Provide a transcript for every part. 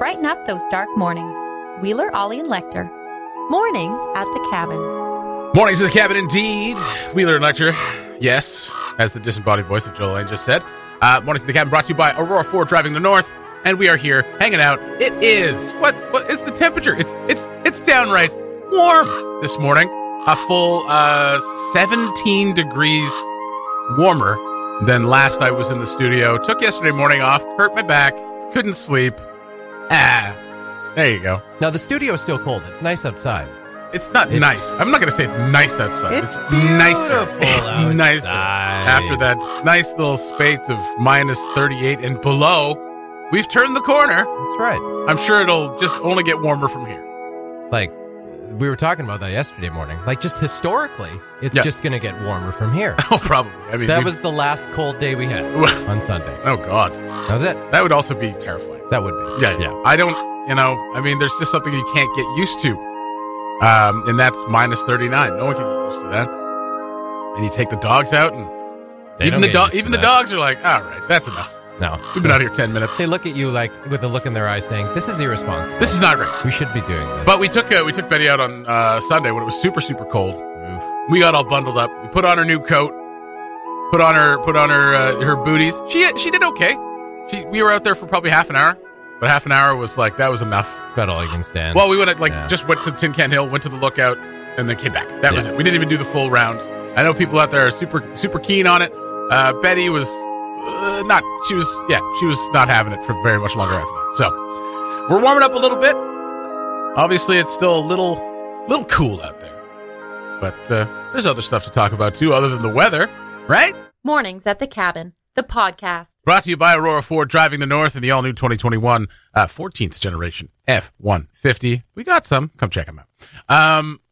brighten up those dark mornings. Wheeler, Ollie, and Lecter. Mornings at the Cabin. Mornings at the Cabin, indeed. Wheeler and Lecter, yes, as the disembodied voice of Joel Lane just said. Mornings at the Cabin brought to you by Aurora Ford Driving the North, and we are here hanging out. It is what is the temperature? It's downright warm this morning. A full 17 degrees warmer than last I was in the studio. Took yesterday morning off, hurt my back, couldn't sleep. There you go. Now, the studio is still cold. It's nice outside. It's not nice. I'm not going to say it's nice outside. It's nicer. It's nicer. After that nice little spate of minus 38 and below, we've turned the corner. That's right. I'm sure it'll just only get warmer from here. Like, we were talking about that yesterday morning. Like, just historically, it's just going to get warmer from here. Oh, probably. I mean, that was the last cold day we had on Sunday. Oh, God. That was it. That would also be terrifying. That would be. Yeah. I don't, there's just something you can't get used to. And that's minus 39. No one can get used to that. And you take the dogs out, and even the dogs are like, all right, that's enough. No. We've been out here 10 minutes. They look at you like with a look in their eyes saying, this is irresponsible. This is not right. We should be doing this. But we took Betty out on Sunday when it was super, super cold. Oof. We got all bundled up. We put on her new coat, put on her booties. She did okay. We were out there for probably half an hour, but half an hour was like, that was enough. That's about all you can stand. Well, we went just went to Tin Can Hill, went to the lookout, and then came back. That was it. We didn't even do the full round. I know people out there are super, super keen on it. Betty was not. She was not having it for very much longer after that. So we're warming up a little bit. Obviously, it's still a little cool out there, but there's other stuff to talk about too, other than the weather, right? Mornings at the Cabin, the podcast. Brought to you by Aurora Ford Driving the North and the all-new 2021 14th generation F-150. We got some. Come check them out.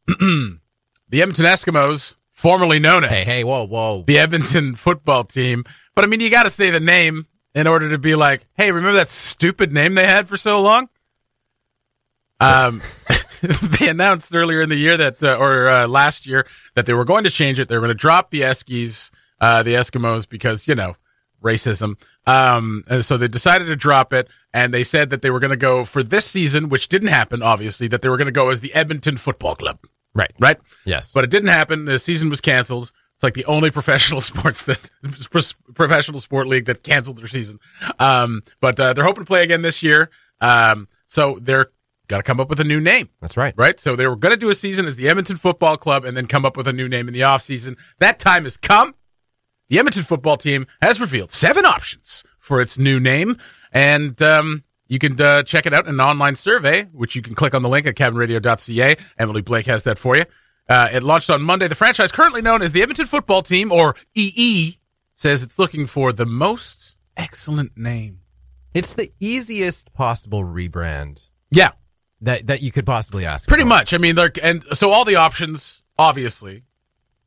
The Edmonton Eskimos, formerly known as whoa. the Edmonton Football Team. But, I mean, you got to say the name in order to be like, hey, remember that stupid name they had for so long? They announced earlier in the year last year that they were going to change it. They were going to drop the Eskies, the Eskimos, because, racism. And so they decided to drop it, and they said that they were going to go for this season, which didn't happen, obviously, that they were going to go as the Edmonton Football Club. Right? Yes. But it didn't happen. The season was canceled. It's like the only professional sport league that canceled their season. But they're hoping to play again this year. So they're got to come up with a new name. That's right. Right? So they were going to do a season as the Edmonton Football Club and then come up with a new name in the offseason. That time has come. The Edmonton Football Team has revealed 7 options for its new name, and you can check it out in an online survey, which you can click on the link at cabinradio.ca. Emily Blake has that for you. It launched on Monday. The franchise, currently known as the Edmonton Football Team, or EE, says it's looking for the most excellent name. It's the easiest possible rebrand. Yeah. That you could possibly ask Pretty for. much. I mean, and so all the options, obviously,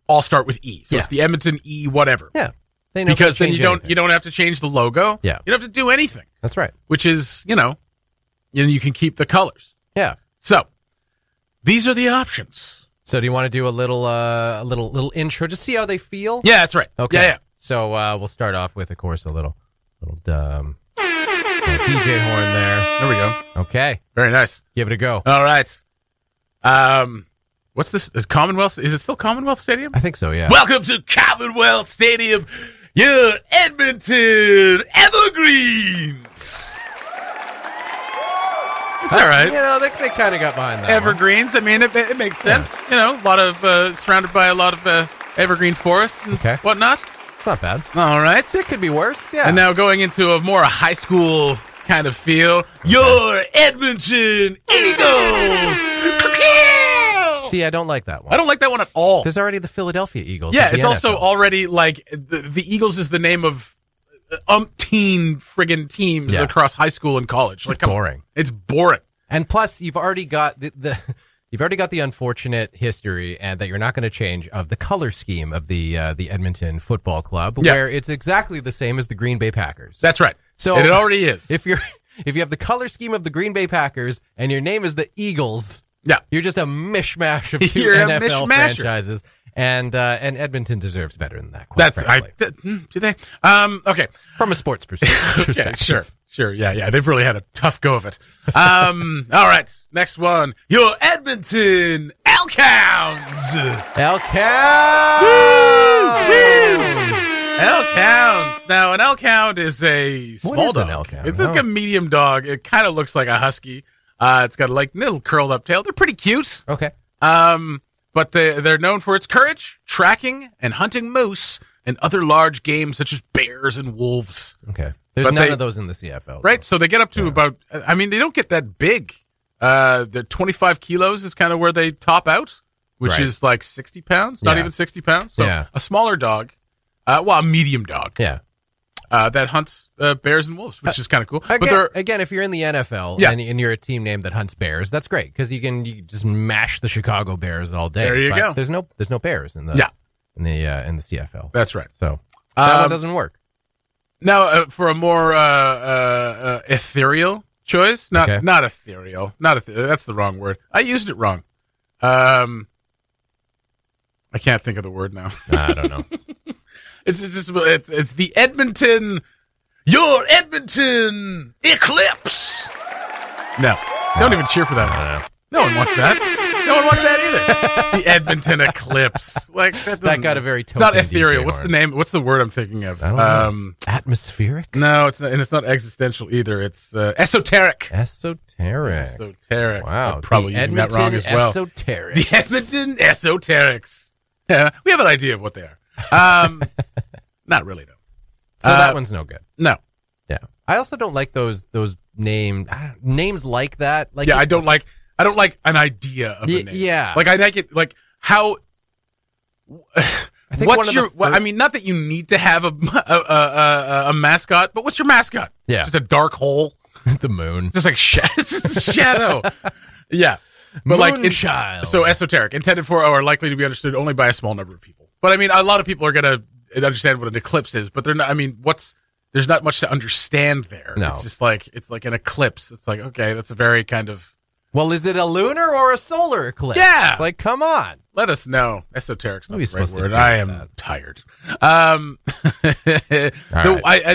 all start with E. So it's the Edmonton E whatever. Yeah. They know because then you don't have to change the logo. Yeah. You don't have to do anything. That's right. Which is, you can keep the colors. Yeah. So these are the options. So do you want to do a little intro to see how they feel? Yeah, that's right. Okay. Yeah. So we'll start off with, of course, a little DJ horn there. There we go. Okay. Very nice. Give it a go. All right. What's this? Is Commonwealth? Is it still Commonwealth Stadium? I think so, yeah. Welcome to Commonwealth Stadium, your Edmonton Evergreens. It's all right. They kind of got behind that. Evergreens. I mean, it makes sense. Yeah. A lot of surrounded by a lot of evergreen forests and whatnot. It's not bad. All right. It could be worse, yeah. And now going into a more high school kind of feel, your Edmonton Eagles. See, I don't like that one. I don't like that one at all. There's already the Philadelphia Eagles. Yeah, it's also already like the Eagles is the name of umpteen friggin' teams across high school and college. It's boring. It's boring. And plus, you've already got the unfortunate history, and that you're not going to change, of the color scheme of the Edmonton Football Club, where it's exactly the same as the Green Bay Packers. That's right. So and it already is. If you have the color scheme of the Green Bay Packers and your name is the Eagles, you're just a mishmash of two NFL franchises. And Edmonton deserves better than that. Do they? Okay. From a sports perspective. Yeah, Sure, yeah. They've really had a tough go of it. All right, next one. Your Edmonton Elkhounds. Elkhounds! Elkhounds. Now, an Elkhound is a small What is dog. an Elkhound? It's like a medium dog. It kind of looks like a husky. It's got a little curled up tail. They're pretty cute. Okay. But they're known for its courage, tracking, and hunting moose and other large game such as bears and wolves. Okay. There's none of those in the CFL. Right? So they get up to about, I mean, they don't get that big. They're 25 kilos is kind of where they top out, which is like 60 pounds, not even 60 pounds. So a smaller dog, a medium dog. Yeah. That hunts bears and wolves, which is kind of cool. Again, if you're in the NFL and you're a team name that hunts bears, that's great because you can just mash the Chicago Bears all day. There you go. There's no bears in the in the CFL. That's right. So that one doesn't work. Now, for a more ethereal choice, not ethereal, that's the wrong word. I used it wrong. I can't think of the word now. I don't know. It's the your Edmonton Eclipse. No, don't even cheer for that. No one wants that. No one wanted that either. The Edmonton Eclipse. Like that got a very it's not ethereal. DJ What's the name? What's the word I'm thinking of? I don't know. Atmospheric? No, it's not, and it's not existential either. It's esoteric. Esoteric. Wow. I'm probably using that wrong as well. Esoteric. The Edmonton Esoterics. Yeah, we have an idea of what they are. Not really though. So that one's no good. No. Yeah. I also don't like those names like that. Like I don't like an idea of a name. Yeah. Like I like it. Like how. I think what's your? I mean, not that you need to have a mascot, but what's your mascot? Yeah. Just a dark hole. The moon. Just like shadow. Yeah. But Moonchild. So esoteric, intended for or likely to be understood only by a small number of people. But I mean, a lot of people are gonna understand what an eclipse is, but they're not. I mean, there's not much to understand there. No. It's just like an eclipse. It's like, okay, that's a very kind of. Well, is it a lunar or a solar eclipse? Yeah. Like, come on. Let us know. Esoteric's not the right word. I am tired. I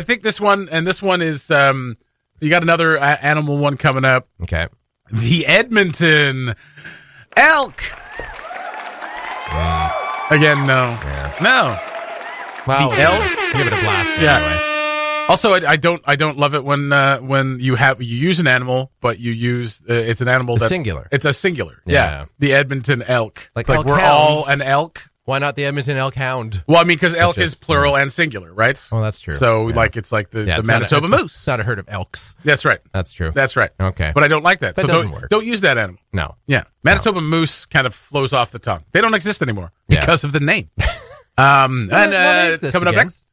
think this one is you got another animal one coming up. Okay. The Edmonton Elk. Again, no. Yeah. No. Well, the elk? Give it a blast anyway. Also, I don't love it when you use an animal, but you use it's an animal that's singular. It's a singular. Yeah. The Edmonton Elk. Like we're hounds. all an elk. Why not the Edmonton Elk Hound? Well, I mean, because elk is plural and singular, right? Oh, that's true. So, it's like the it's Manitoba moose. moose. It's not a herd of elks. That's right. That's true. That's right. Okay. But I don't like that. That so doesn't work. Don't use that animal. No. Yeah. Manitoba moose kind of flows off the tongue. They don't exist anymore because of the name. Coming up next.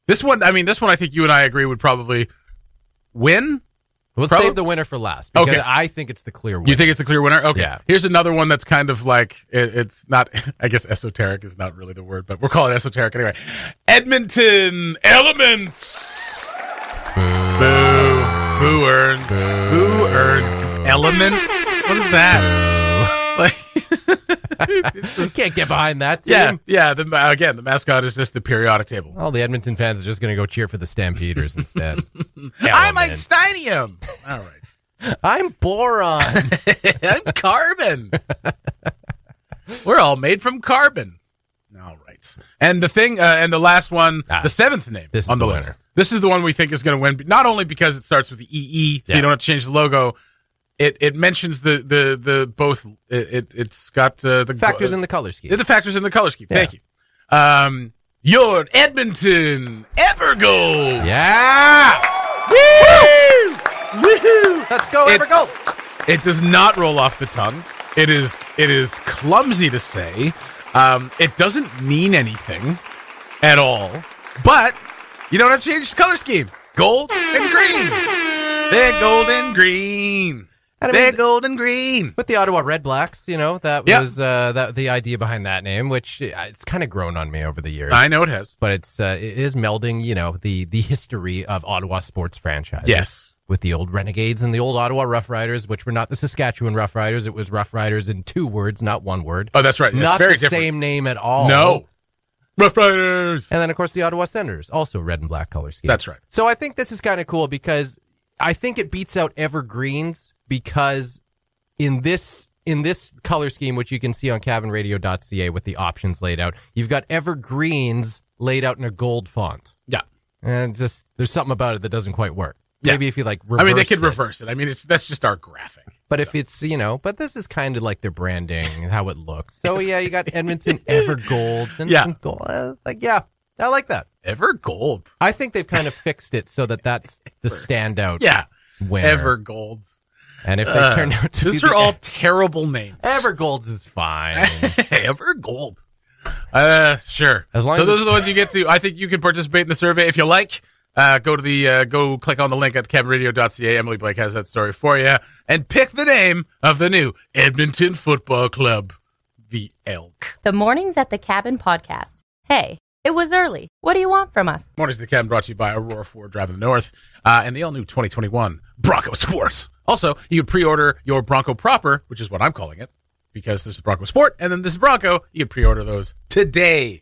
This one I think you and I agree would probably win. Let's save the winner for last because I think it's the clear winner. You think it's the clear winner? Okay. Yeah. Here's another one that's kind of like, it's not, I guess esoteric is not really the word, but we'll call it esoteric anyway. Edmonton Elements. Boo. Who earns? Who earns Elements? What is that? Like, you can't get behind that team. Yeah. The mascot is just the periodic table. All the Edmonton fans are just going to go cheer for the Stampeders instead. I'm Einsteinium. All right. I'm boron. I'm carbon. We're all made from carbon. All right. And the thing, and the last one, the seventh name on the list. Winner. This is the one we think is going to win, not only because it starts with the EE, so you don't have to change the logo. It mentions the both. It's got the factors in the color scheme. The factors in the color scheme. Thank you. Your Edmonton Evergold. Yeah. Woo! Woohoo! Let's go Evergold. It does not roll off the tongue. It is clumsy to say. It doesn't mean anything at all. But you don't have to change the color scheme. Gold and green. They're gold and green. They're gold and green. With the Ottawa Red Blacks, that was the idea behind that name, which it's kind of grown on me over the years. I know it has. But it is melding, the history of Ottawa sports franchises. Yes. With the old Renegades and the old Ottawa Rough Riders, which were not the Saskatchewan Rough Riders. It was Rough Riders in 2 words, not 1 word. Oh, that's right. It's not very the different. Same name at all. No. Rough Riders. And then, of course, the Ottawa Senators, also red and black color scheme. That's right. So I think this is kind of cool because I think it beats out evergreens because in this color scheme, which you can see on cabinradio.ca with the options laid out, you've got evergreens laid out in a gold font. Yeah. And just there's something about it that doesn't quite work. Yeah. Maybe if you reverse they could it. reverse it. I mean, that's just our graphic. But if it's, but this is kind of like their branding, how it looks. So, yeah, you got Edmonton Evergold. And gold. It's like, yeah, I like that. Evergold. I think they've kind of fixed it so that's the standout winner. Evergolds. And if they turn out to these are all terrible names. Evergolds is fine. Evergold. Sure. As long so as those are the ones you get to. I think you can participate in the survey if you like. Go click on the link at cabinradio.ca. Emily Blake has that story for you. And pick the name of the new Edmonton Football Club, the Elk. The Mornings at the Cabin podcast. Hey, it was early. What do you want from us? Mornings at the Cabin brought to you by Aurora Ford Driving the North and the all-new 2021 Bronco Sport. Also, you can pre-order your Bronco Proper, which is what I'm calling it, because there's the Bronco Sport, and then this Bronco. You can pre-order those today,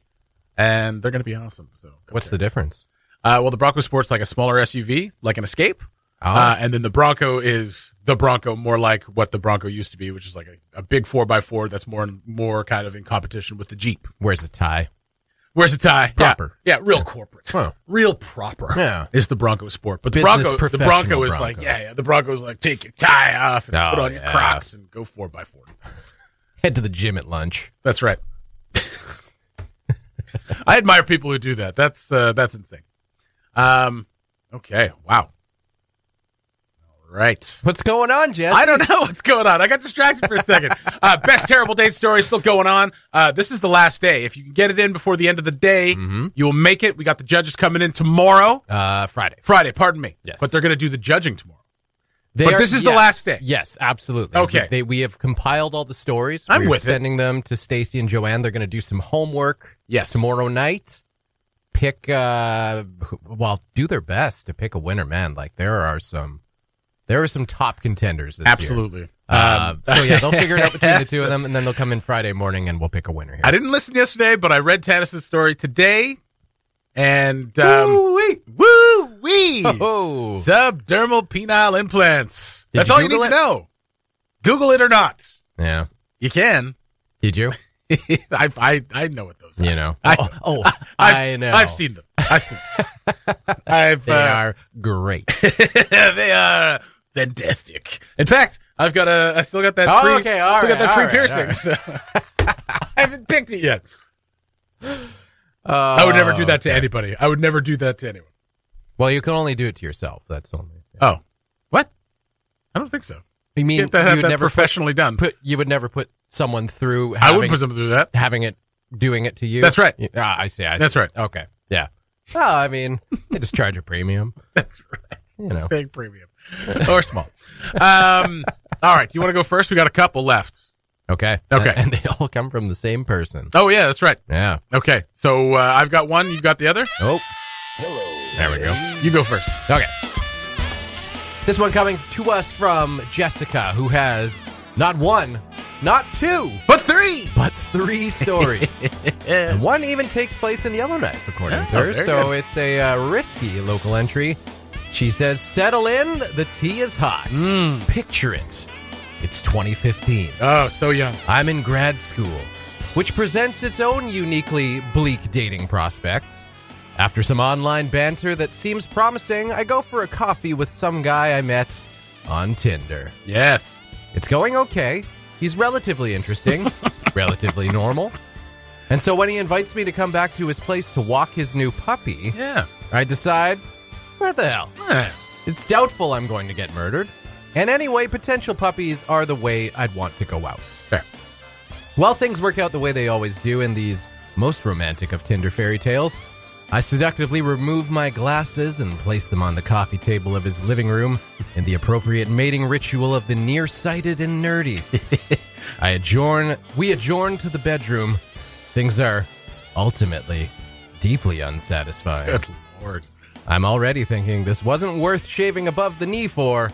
and they're going to be awesome. So, what's the difference? Well, the Bronco Sport's like a smaller SUV, like an Escape. And then the Bronco is the Bronco, more like what the Bronco used to be, which is like a big 4x4 that's more kind of in competition with the Jeep. Where's the tie? Where's the tie? Proper. Yeah, real corporate. Huh. Real proper is the Bronco Sport. But the Business Bronco is Bronco. like, the Bronco is like, take your tie off and put on your Crocs and go 4x4. Head to the gym at lunch. That's right. I admire people who do that. That's insane. Okay. Wow. All right. What's going on, Jesse? I don't know what's going on. I got distracted for a second. Best terrible date story still going on. This is the last day. If you can get it in before the end of the day, you'll make it. We got the judges coming in tomorrow. Friday, pardon me. Yes. But they're going to do the judging tomorrow. This is the last day. Yes, absolutely. Okay. We have compiled all the stories. We're sending them to Stacy and Joanne. They're going to do some homework tomorrow night. Do their best to pick a winner, man. Like there are some top contenders this year. Absolutely. They'll figure it out between the two of them, and then they'll come in Friday morning, and we'll pick a winner here. I didn't listen yesterday, but I read Tanis's story today, and woo-wee! Oh. Subdermal penile implants. Did That's you all you Google need to it? know. Google it or not. Yeah. You can. Did you? I know what those are. You know. I know. I've seen them. They are great. They are fantastic. In fact, I still got that free piercing. So I haven't picked it yet. I would never do that to anybody. I would never do that to anyone. Well, you can only do it to yourself. That's only. Oh, what? I don't think so. You mean you have that professionally done? You would never put someone through. I wouldn't put someone through that. Doing it to you. That's right. I see. That's right. Okay. Yeah. Well, I mean, they just charge a premium. That's right. Big premium or small. All right. Do you want to go first? We got a couple left. Okay. And they all come from the same person. Oh yeah, that's right. Yeah. Okay. So I've got one. You've got the other. Oh. Hello. There we go. You go first. Okay. This one coming to us from Jessica, who has not one, not two, but three stories. And one even takes place in Yellowknife, according to her. So it's a risky local entry. She says, settle in, the tea is hot. Picture it. It's 2015. Oh, so young. I'm in grad school, which presents its own uniquely bleak dating prospects. After some online banter that seems promising, I go for a coffee with some guy I met on Tinder. Yes. It's going okay. He's relatively interesting, relatively normal. And so when he invites me to come back to his place to walk his new puppy, I decide, what the hell? It's doubtful I'm going to get murdered. And anyway, potential puppies are the way I'd want to go out. Fair. Well, things work out the way they always do in these most romantic of Tinder fairy tales. I seductively remove my glasses and place them on the coffee table of his living room in the appropriate mating ritual of the nearsighted and nerdy. We adjourn to the bedroom. Things are ultimately deeply unsatisfying. Good Lord. I'm already thinking this wasn't worth shaving above the knee for.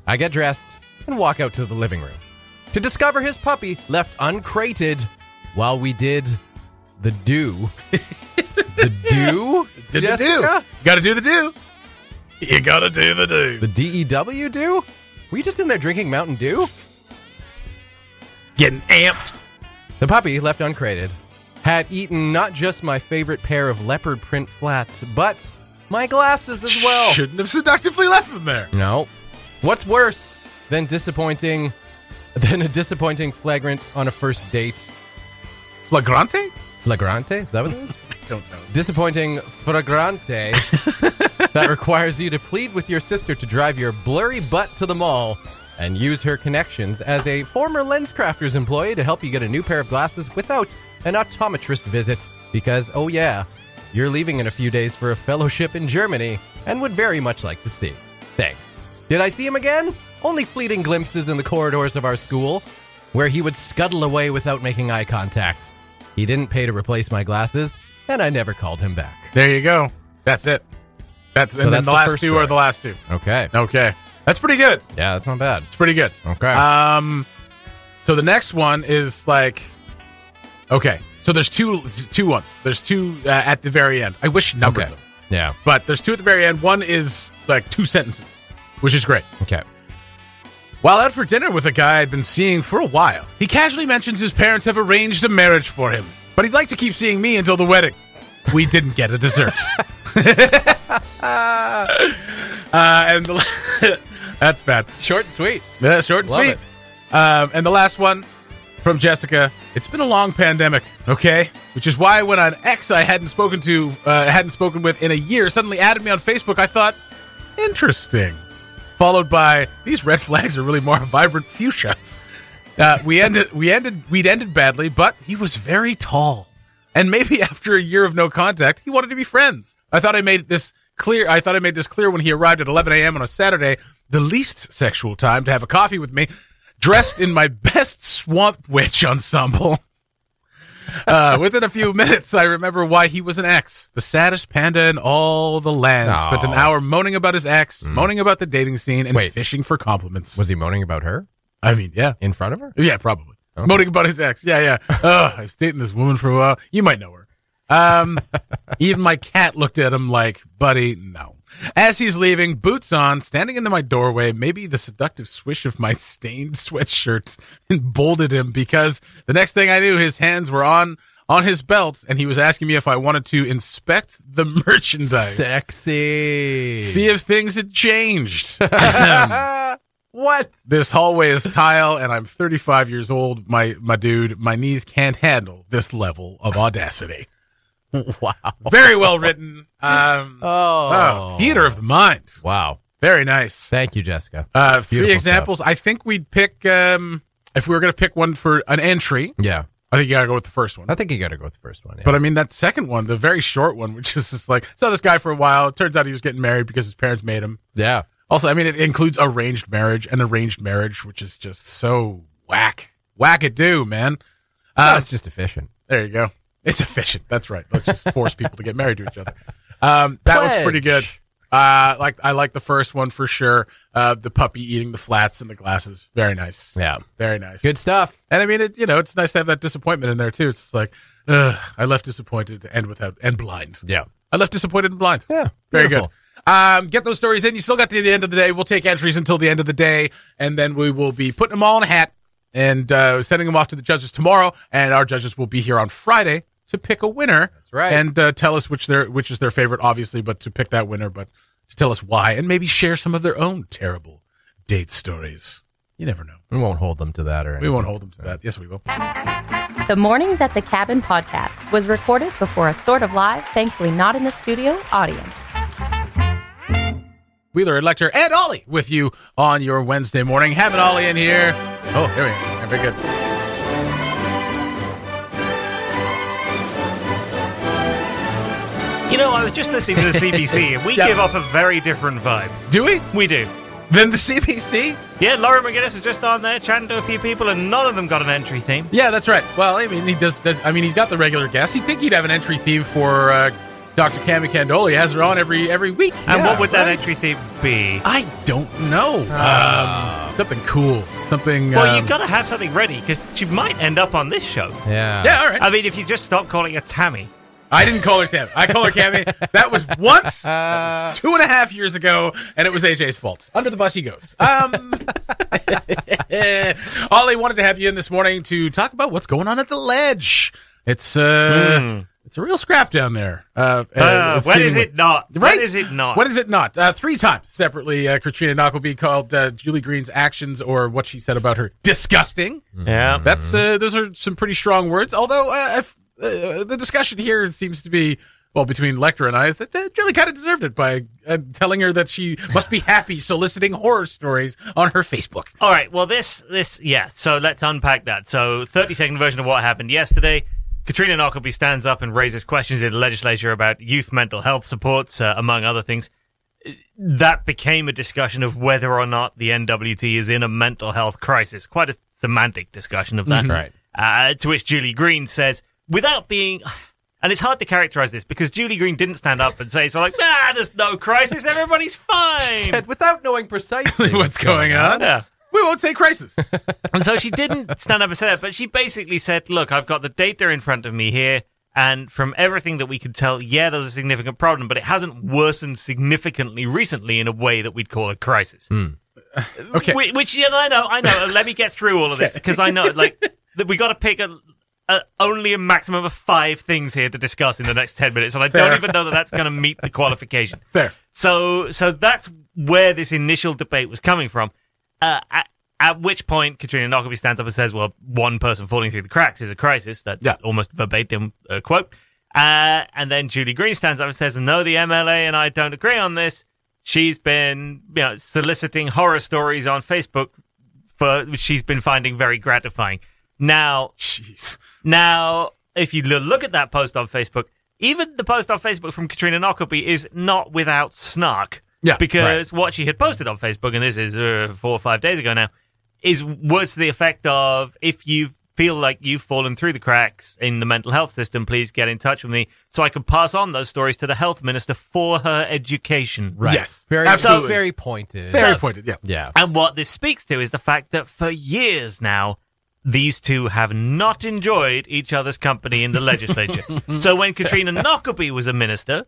I get dressed and walk out to the living room to discover his puppy left uncrated while we did the do. The do? Did the do. Got to do the do. You gotta do the do. The DEW do? Were you just in there drinking Mountain Dew? Getting amped. The puppy, left uncrated, had eaten not just my favorite pair of leopard print flats, but my glasses as well. Shouldn't have seductively left them there. No. What's worse than a disappointing flagrant on a first date? Flagrante? Flagrante? Is that what it is? I don't know. Disappointing flagrante that requires you to plead with your sister to drive your blurry butt to the mall and use her connections as a former LensCrafters employee to help you get a new pair of glasses without an optometrist visit. Because, oh yeah, you're leaving in a few days for a fellowship in Germany and would very much like to see. Thanks. Did I see him again? Only fleeting glimpses in the corridors of our school, where he would scuttle away without making eye contact. He didn't pay to replace my glasses, and I never called him back. There you go. That's it. And then the last two are the last two. Okay. That's pretty good. Yeah, that's not bad. It's pretty good. Okay. So the next one is like, okay. So there's two ones. There's two at the very end. I wish you numbered them. Yeah. But there's two at the very end. One is like 2 sentences, which is great. Okay. While out for dinner with a guy I'd been seeing for a while, he casually mentions his parents have arranged a marriage for him, but he'd like to keep seeing me until the wedding. We didn't get a dessert. And that's bad. Short and sweet. Yeah, short and sweet. And the last one from Jessica. It's been a long pandemic, okay? Which is why when an ex I hadn't spoken with in a year suddenly added me on Facebook, I thought, interesting. Followed by, these red flags are really more vibrant fuchsia. We'd ended badly, but he was very tall. And maybe after a year of no contact, he wanted to be friends. I thought I made this clear when he arrived at 11 a.m. on a Saturday, the least sexual time to have a coffee with me, dressed in my best Swamp Witch ensemble. Within a few minutes, I remember why he was an ex. The saddest panda in all the land. Spent an hour moaning about his ex, moaning about the dating scene, and fishing for compliments. Was he moaning about her? I mean, yeah. In front of her? Yeah, probably. Okay. Moaning about his ex. Yeah. I was dating this woman for a while. You might know her. Even my cat looked at him like, buddy, no. As he's leaving, boots on, standing in my doorway, maybe the seductive swish of my stained sweatshirts emboldened him, because the next thing I knew, his hands were on his belt, and he was asking me if I wanted to inspect the merchandise. Sexy. See if things had changed. What? This hallway is tile, and I'm 35 years old. My dude, my knees can't handle this level of audacity. Wow. Very well written. Theater of the mind. Wow. Very nice. Thank you, Jessica. 3 examples. Stuff. I think we'd pick, if we were going to pick one for an entry. Yeah. I think you got to go with the first one. I think you got to go with the first one. Yeah. But I mean, that second one, the very short one, which is just like, saw this guy for a while. It turns out he was getting married because his parents made him. Yeah. Also, I mean, it includes arranged marriage, which is just so whack-a-do, man. It's just efficient. There you go. It's efficient. That's right. Let's just force people to get married to each other. That was pretty good. I like the first one for sure. The puppy eating the flats and the glasses. Very nice. Yeah. Very nice. Good stuff. And I mean, it's nice to have that disappointment in there too. It's like, I left disappointed and blind. Yeah. I left disappointed and blind. Yeah. Very good. Get those stories in. You still got to the end of the day. We'll take entries until the end of the day, and then we will be putting them all in a hat and sending them off to the judges tomorrow. And our judges will be here on Friday to pick a winner. That's right. And tell us which is their favorite, obviously, but to pick that winner, but to tell us why, and maybe share some of their own terrible date stories. You never know. We won't hold them to that or anything. We won't hold them to that. Yes, we will. The Mornings at the Cabin podcast was recorded before a sort of live, thankfully not in the studio, audience. Wheeler and Lecter and Ollie with you on your Wednesday morning. Having Ollie in here. Oh, here we go. Very good. You know, I was just listening to the CBC, and we give off a very different vibe. Do we? We do. Then the CBC? Yeah, Laura McGuinness was just on there chatting to a few people, and none of them got an entry theme. Yeah, that's right. Well, I mean, he does. I mean, he's got the regular guests. You'd think he'd have an entry theme for Dr. Cami Candoli. He has her on every week. And what would that entry theme be? I don't know. Something cool. Something. Well, you've got to have something ready, because she might end up on this show. Yeah. Yeah, all right. I mean, if you just stop calling her Tammy. I didn't call her Tammy. I call her Cammy. That was once, 2.5 years ago, and it was AJ's fault. Under the bus he goes. Ollie, wanted to have you in this morning to talk about what's going on at the Ledge. It's a real scrap down there. When is it not? Right? When is it not? When is it not? 3 times separately, Katrina Knockleby called Julie Green's actions, or what she said about her, disgusting. Yeah. That's those are some pretty strong words. Although the discussion here seems to be, well, between Lecter and I, is that Julie kind of deserved it by telling her that she must be happy soliciting horror stories on her Facebook. All right. Well, yeah. So let's unpack that. So 30-second version of what happened yesterday. Katrina Knockleby stands up and raises questions in the legislature about youth mental health supports, among other things. That became a discussion of whether or not the NWT is in a mental health crisis. Quite a semantic discussion of that. Right. To which Julie Green says, without being... And it's hard to characterize this because Julie Green didn't stand up and say, there's no crisis, everybody's fine. She said, without knowing precisely what's going on. Yeah. We won't say crisis. And so she didn't stand up and say that, but she basically said, look, I've got the data in front of me here, and from everything that we could tell, yeah, there's a significant problem, but it hasn't worsened significantly recently in a way that we'd call a crisis. Okay. Which, I know. Let me get through all of this, because I know, that we got to pick only a maximum of 5 things here to discuss in the next 10 minutes, and I don't even know that that's going to meet the qualification. Fair. So that's where this initial debate was coming from. At which point, Katrina Knockleby stands up and says, well, one person falling through the cracks is a crisis. That's almost verbatim quote. And then Julie Green stands up and says, no, the MLA and I don't agree on this. She's been soliciting horror stories on Facebook which she's been finding very gratifying. Now, if you look at that post on Facebook, even the post on Facebook from Katrina Knockleby is not without snark. Yeah, because what she had posted on Facebook, and this is 4 or 5 days ago now, is words to the effect of, if you feel like you've fallen through the cracks in the mental health system, please get in touch with me so I can pass on those stories to the health minister for her education. Right. Yes. Very pointed. Very pointed, yeah. Yeah. And what this speaks to is the fact that for years now, these two have not enjoyed each other's company in the legislature. So when Katrina Knockleby was a minister,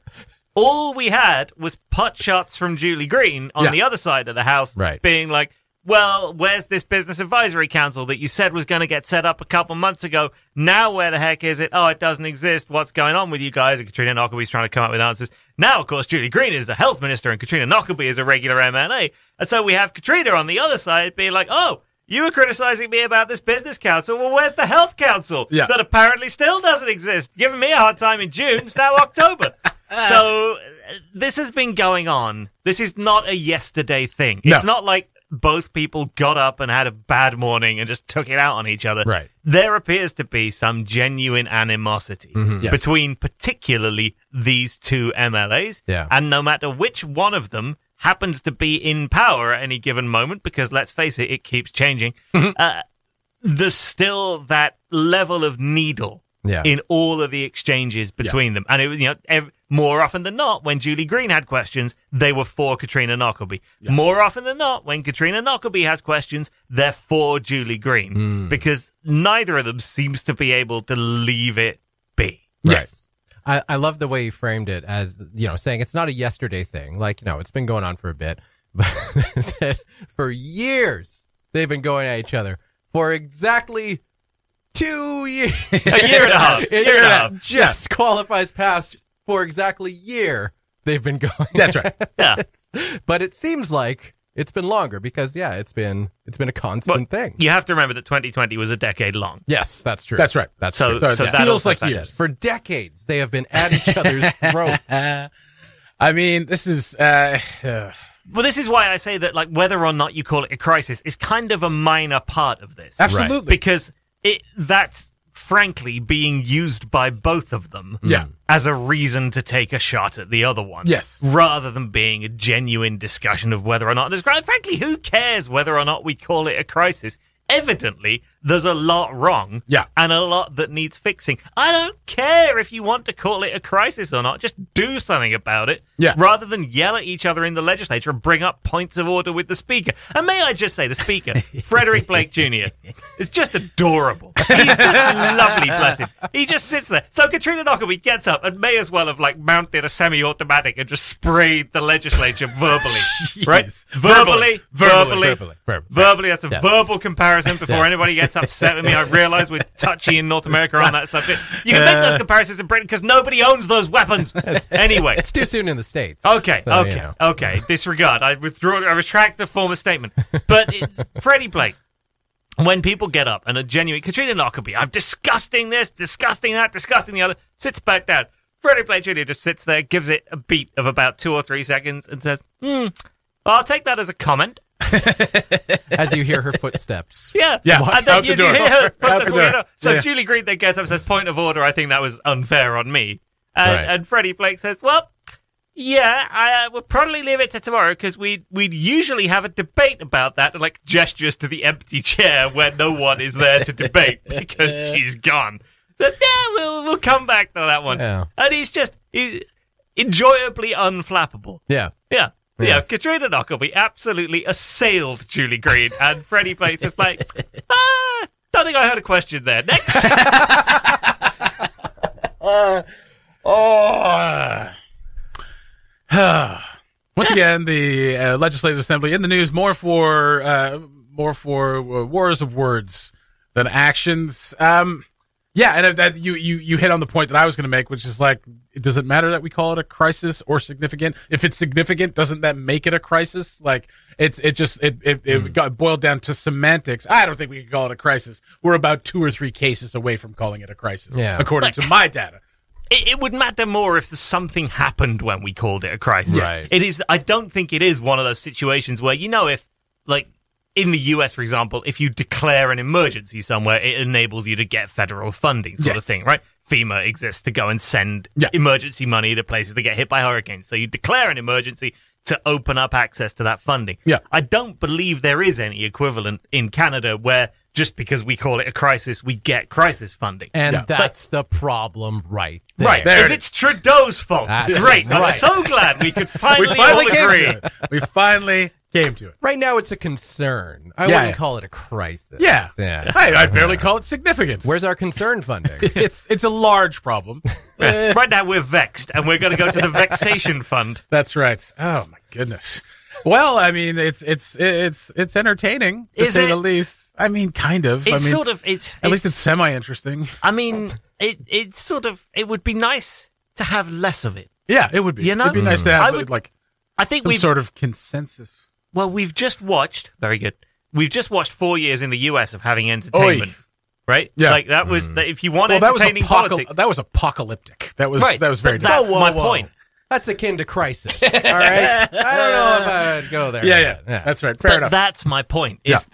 all we had was pot shots from Julie Green on the other side of the house, being like, well, where's this business advisory council that you said was going to get set up a couple months ago? Now where the heck is it? Oh, it doesn't exist. What's going on with you guys? And Katrina Knockleby's trying to come up with answers. Now, of course, Julie Green is the health minister and Katrina Knockleby is a regular MLA. And so we have Katrina on the other side being like, oh, you were criticizing me about this business council. Well, where's the health council that apparently still doesn't exist? Giving me a hard time in June. It's now October. So this has been going on. This is not a yesterday thing. It's not like both people got up and had a bad morning and just took it out on each other. Right. There appears to be some genuine animosity between particularly these two MLAs. Yeah. And no matter which one of them happens to be in power at any given moment, because let's face it, it keeps changing, there's still that level of needle in all of the exchanges between them. And it was, more often than not, when Julie Green had questions, they were for Katrina Knockleby. Yeah. More often than not, when Katrina Knockleby has questions, they're for Julie Green. Because neither of them seems to be able to leave it be. Yes. I love the way you framed it as, saying it's not a yesterday thing. Like, it's been going on for a bit. But for years, they've been going at each other. For exactly 2 years. A year and a half. A year and a half. Just qualifies past for exactly a year they've been going. That's right. Yeah. But it seems like it's been longer because, it's been a constant thing. You have to remember that 2020 was a decade long. Yes, that's true. That's right. That's so true. that feels like years. For decades, they have been at each other's throats. I mean, this is... Well, this is why I say that, whether or not you call it a crisis is kind of a minor part of this. Absolutely. Right. Because that's frankly being used by both of them as a reason to take a shot at the other one. Yes. Rather than being a genuine discussion of whether or not there's... Frankly, who cares whether or not we call it a crisis? Evidently, there's a lot wrong and a lot that needs fixing. I don't care if you want to call it a crisis or not. Just do something about it rather than yell at each other in the legislature and bring up points of order with the Speaker. And may I just say, the Speaker, Frederick Blake Jr., is just adorable. He's just lovely, bless him. He just sits there. So Katrina Knockleby gets up and may as well have mounted a semi-automatic and just sprayed the legislature verbally. Right? Verbally. That's a verbal comparison before anybody gets upset with me. I realize we're touchy in North America on that subject. You can make those comparisons in Britain because nobody owns those weapons. Anyway. It's too soon in the States. Okay. Disregard. I retract the former statement. But Freddie Blake, when people get up and are genuine, Katrina Knockleby, I'm disgusting this, disgusting that, disgusting the other, sits back down. Freddie Blake Jr. just sits there, gives it a beat of about 2 or 3 seconds and says, I'll take that as a comment. As you hear her footsteps. Yeah. And then you hear her footsteps. So Julie Green then gets up and says, point of order, I think that was unfair on me. And Freddie Blake says, well, I will probably leave it to tomorrow because we'd usually have a debate about that, and gestures to the empty chair where no one is there to debate because she's gone. So we'll come back to that one. Yeah. And he's enjoyably unflappable. Yeah. Katrina Knockleby absolutely assailed Julie Green, and Freddie Blake's just don't think I heard a question there. Next. Once again, the Legislative Assembly in the news more for wars of words than actions. And that you hit on the point that I was going to make, which is it doesn't matter that we call it a crisis or significant. If it's significant, doesn't that make it a crisis? It got boiled down to semantics. I don't think we can call it a crisis. We're about 2 or 3 cases away from calling it a crisis, according to my data. It would matter more if something happened when we called it a crisis. Right. It is. I don't think it is one of those situations where, if in the US, for example, if you declare an emergency somewhere, it enables you to get federal funding sort of thing, right? FEMA exists to go and send emergency money to places that get hit by hurricanes. So you declare an emergency to open up access to that funding. Yeah. I don't believe there is any equivalent in Canada where just because we call it a crisis, we get crisis funding. And that's the problem right there. Right, because it's Trudeau's fault. Great. I'm so glad we could finally agree. We finally came to it. Right now, it's a concern. I wouldn't call it a crisis. Yeah. I barely call it significant. Where's our concern funding? It's a large problem. Right now, we're vexed, and we're going to go to the vexation fund. That's right. Oh my goodness. Well, I mean, it's entertaining to say the least. I mean, kind of. It's at least it's semi-interesting. I mean, it would be nice to have less of it. Yeah, it would be. It'd be nice to have I think some sort of consensus. Well, we've just watched 4 years in the US of having entertainment. Right? Yeah. That was, if you want entertaining politics. That was apocalyptic. That was very That's my point. That's akin to crisis. All right? I don't know if I'd go there. Yeah. That's right. Fair enough. That's my point, is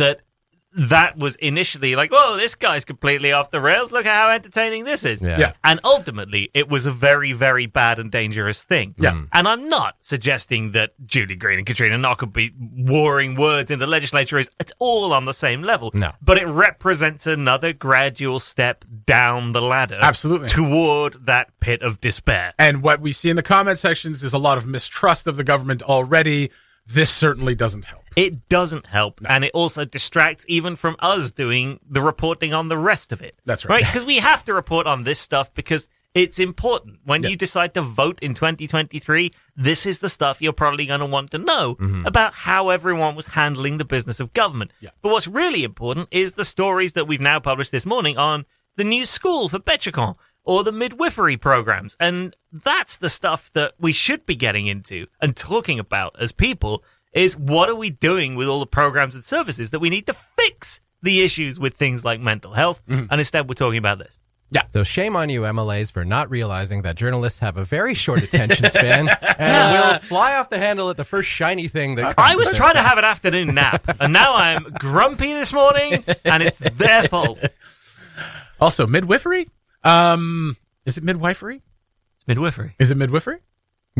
that was initially whoa, this guy's completely off the rails. Look at how entertaining this is. Yeah. And ultimately, it was a very, very bad and dangerous thing. Yeah. And I'm not suggesting that Julie Green and Katrina Knockleby warring words in the legislature is at all on the same level. No. But it represents another gradual step down the ladder. Absolutely. Toward that pit of despair. And what we see in the comment sections is a lot of mistrust of the government already. This certainly doesn't help. It doesn't help, and it also distracts even from us doing the reporting on the rest of it. That's right. Because we have to report on this stuff because it's important. When you decide to vote in 2023, this is the stuff you're probably going to want to know about how everyone was handling the business of government. Yeah. But what's really important is the stories that we've now published this morning on the new school for Betchicon or the midwifery programs. And that's the stuff that we should be getting into and talking about as people, is what are we doing with all the programs and services that we need to fix the issues with things like mental health. And instead we're talking about this. Yeah. So shame on you, MLAs, for not realizing that journalists have a very short attention span and will fly off the handle at the first shiny thing that comes. I was trying to have an afternoon nap, and now I'm grumpy this morning, and it's their fault. Also, midwifery? Is it midwifery? It's midwifery. Is it midwifery?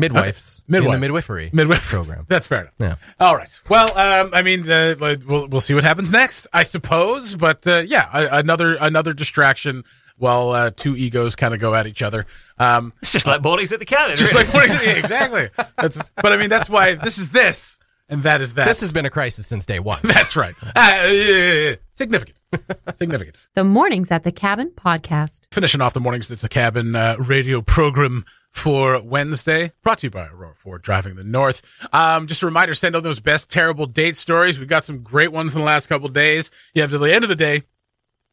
Midwives. Midwife. In the midwifery program. That's fair enough. Yeah. All right. Well, I mean, we'll see what happens next, I suppose. But another distraction while two egos kind of go at each other. It's just like mornings at the cabin. Just like mornings, yeah, exactly. But I mean, that's why this is this, and that is that. This has been a crisis since day one. That's right. Significant. Significant. The Mornings at the Cabin podcast. Finishing off the Mornings at the Cabin radio program for Wednesday, brought to you by Aurora Ford Driving the North. Just a reminder, send out those best terrible date stories. We've got some great ones in the last couple of days. You have to the end of the day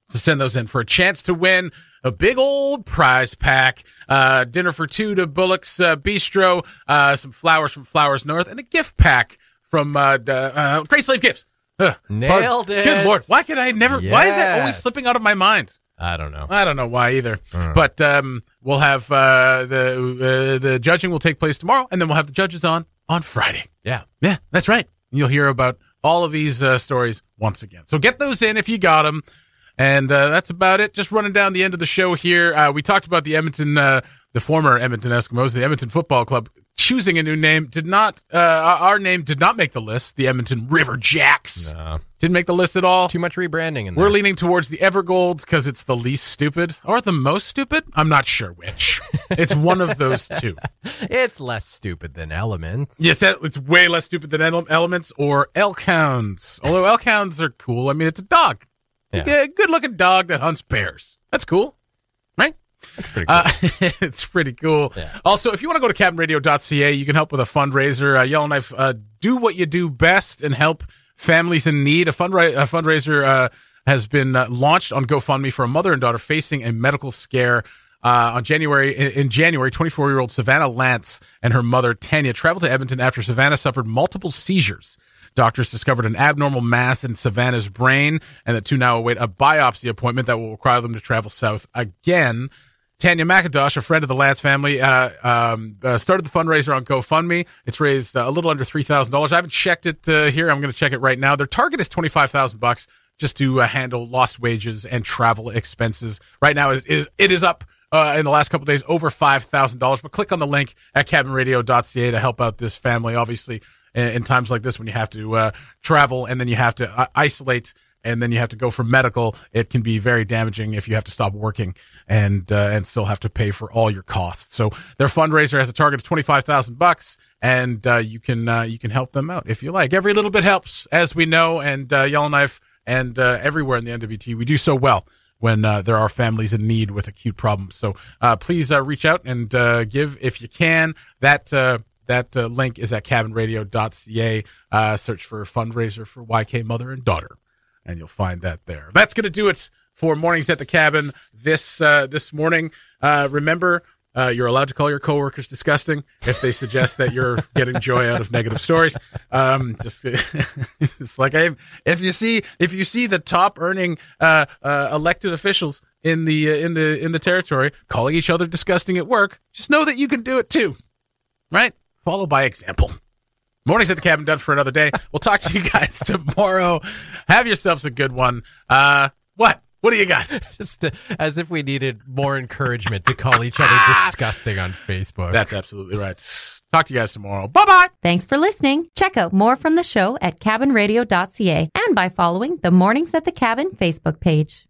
to send those in for a chance to win a big old prize pack, dinner for two to Bullock's Bistro, some flowers from Flowers North, and a gift pack from Great Slave Gifts. Nailed it. Good Lord. Why can I never? Yes. Why is that always slipping out of my mind? I don't know. I don't know why either. But we'll have the judging will take place tomorrow, and then we'll have the judges on Friday. Yeah. Yeah, that's right. You'll hear about all of these stories once again. So get those in if you got them. And that's about it. Just running down the end of the show here. We talked about the Edmonton, the former Edmonton Eskimos, the Edmonton Football Club, choosing a new name. Our name did not make the list. The Edmonton River Jacks. No. Didn't make the list at all. Too much rebranding in there. We're leaning towards the Evergolds because it's the least stupid or the most stupid. I'm not sure which. It's one of those two. It's less stupid than Elements. Yes, it's way less stupid than Elements or Elkhounds. Although Elkhounds are cool. I mean, it's a dog. Yeah, good looking dog that hunts bears. That's cool, right? That's pretty cool. It's pretty cool. Yeah. Also, if you want to go to cabinradio.ca, you can help with a fundraiser. Yellowknife, do what you do best and help families in need. A fundraiser has been launched on GoFundMe for a mother and daughter facing a medical scare. In January, 24-year-old Savannah Lance and her mother, Tanya, traveled to Edmonton after Savannah suffered multiple seizures. Doctors discovered an abnormal mass in Savannah's brain, and the two now await a biopsy appointment that will require them to travel south again. Tanya McIntosh, a friend of the Lance family, started the fundraiser on GoFundMe. It's raised a little under $3,000. I haven't checked it here. I'm going to check it right now. Their target is $25,000 just to handle lost wages and travel expenses. Right now, it is up in the last couple of days over $5,000. But click on the link at cabinradio.ca to help out this family. Obviously, in times like this when you have to travel and then you have to isolate and then you have to go for medical, it can be very damaging if you have to stop working and still have to pay for all your costs. So their fundraiser has a target of $25,000, and you can help them out if you like. Every little bit helps, as we know, and Yellowknife and everywhere in the NWT, we do so well when there are families in need with acute problems. So please reach out and give if you can. That link is at cabinradio.ca. Search for fundraiser for YK Mother and Daughter, and you'll find that there. That's going to do it for Mornings at the Cabin this morning. Remember, you're allowed to call your coworkers disgusting if they suggest that you're getting joy out of negative stories. It's like if you see the top earning elected officials in the territory calling each other disgusting at work, just know that you can do it too, right? Follow by example. Mornings at the Cabin done for another day. We'll talk to you guys tomorrow. Have yourselves a good one. What? What do you got? Just as if we needed more encouragement to call each other disgusting on Facebook. That's absolutely right. Talk to you guys tomorrow. Bye-bye. Thanks for listening. Check out more from the show at cabinradio.ca and by following the Mornings at the Cabin Facebook page.